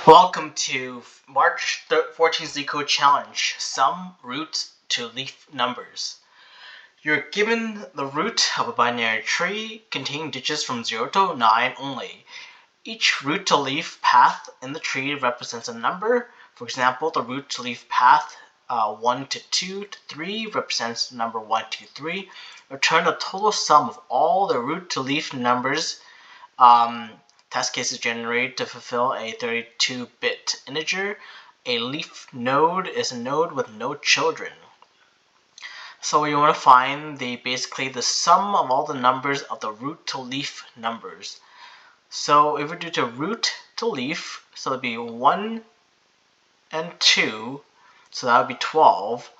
Welcome to March 14th LeetCode Challenge, Sum Root to Leaf Numbers. You're given the root of a binary tree containing digits from 0 to 9 only. Each root to leaf path in the tree represents a number. For example, the root to leaf path 1 to 2 to 3 represents the number 1, 2, 3. Return the total sum of all the root to leaf numbers test cases generated to fulfill a 32-bit integer. A leaf node is a node with no children. So you want to find basically the sum of all the numbers of the root to leaf numbers. So if we do to root to leaf, so it'd be 1 and 2, so that would be 12,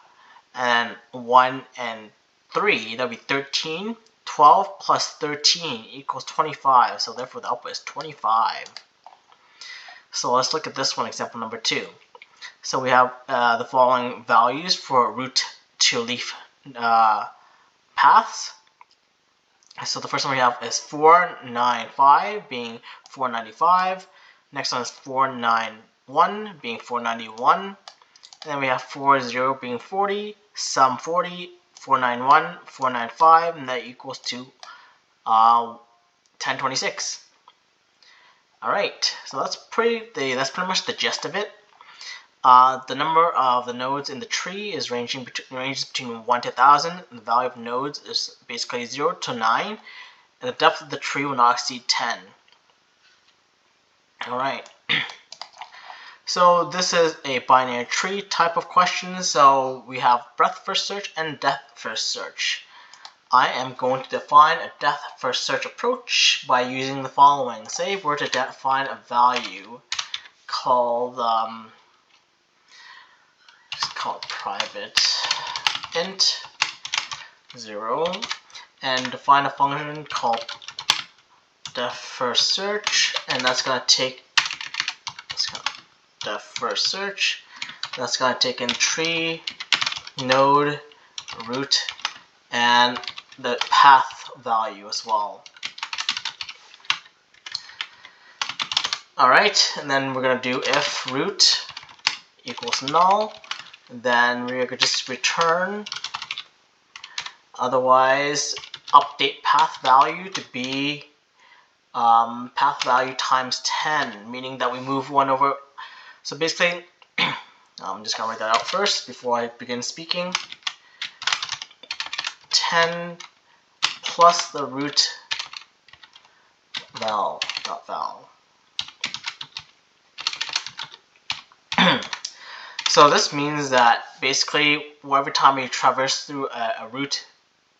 and 1 and 3, that would be 13. 12 plus 13 equals 25, so therefore the output is 25. So let's look at this one, example number 2. So we have the following values for root to leaf paths. So the first one we have is 495 being 495. Next one is 491 being 491. And then we have 40 being 40, sum 40, 491, 495, and that equals to 1026. Alright, so that's pretty much the gist of it. The number of the nodes in the tree is ranges between 1 to 1,000. And the value of nodes is basically 0 to 9. And the depth of the tree will not exceed 10. Alright. So this is a binary tree type of question. So we have breadth first search and depth first search. I am going to define a depth first search approach by using the following. Say if we're to define a value called just call it private int 0 and define a function called depth first search, and that's going to take depth first search. That's going to take in tree, node, root, and the path value as well. Alright, and then we're going to do if root equals null, then we're going to just return, otherwise update path value to be path value times 10, meaning that we move one over. So basically, I'm just going to write that out first before I begin speaking. 10 plus the root val. So this means that basically every time we traverse through a root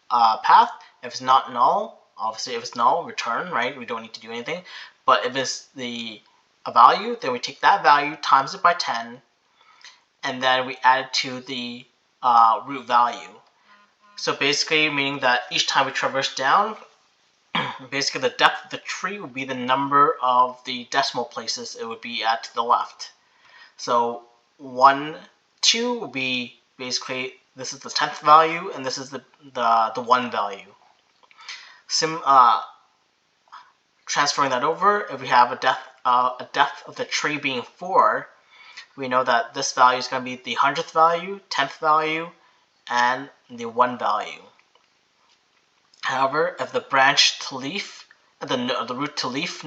path, if it's not null, obviously if it's null, return, right? We don't need to do anything. But if it's a value, then we take that value, times it by 10, and then we add it to the root value. So basically meaning that each time we traverse down, basically the depth of the tree would be the number of the decimal places it would be at to the left. So 1, 2 will be basically, this is the 10th value, and this is the 1 value. Transferring that over, if we have a depth of the tree being 4, we know that this value is going to be the 100th value, 10th value, and the 1 value. However, if the branch to leaf, the root to leaf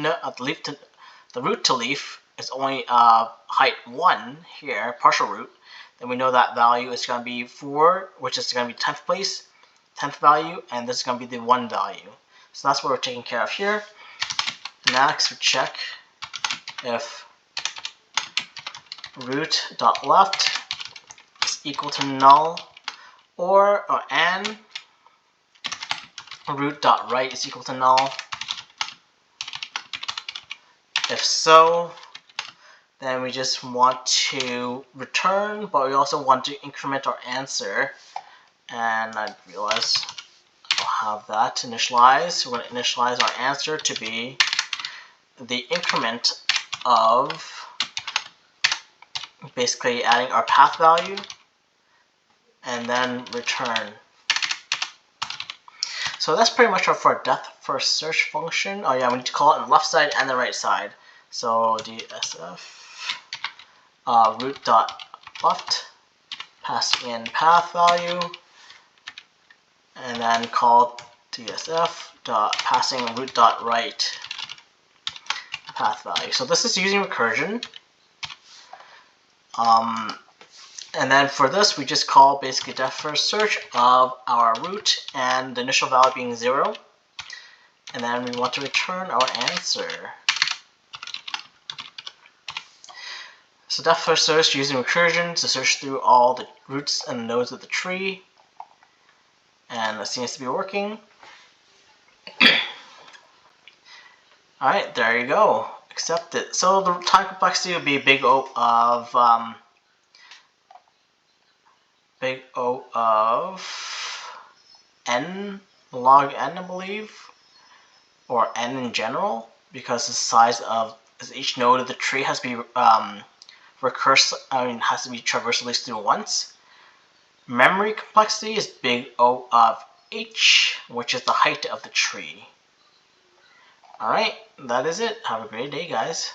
is only height 1 here, partial root, then we know that value is going to be 4, which is going to be 10th place, 10th value, and this is going to be the 1 value. So that's what we're taking care of here. Next, we check if root.left is equal to null and root.right is equal to null. If so, then we just want to return, but we also want to increment our answer. And I realize I'll have that initialized. So we're going to initialize our answer to be the increment of basically adding our path value and then return. So that's pretty much for our depth first search function. Oh yeah, we need to call it on the left side and the right side. So dsf root.left, passing in path value, and then call dsf.passing root.right path value. So this is using recursion. And then for this, we just call basically depth first search of our root and the initial value being 0. And then we want to return our answer. So depth first search using recursion to search through all the roots and nodes of the tree. And it seems to be working. Alright, there you go. Accept it. So the time complexity would be big O of n log n, I believe, or n in general, because the size of each node of the tree has to be has to be traversed at least through once. Memory complexity is big O of h, which is the height of the tree. Alright, that is it. Have a great day, guys.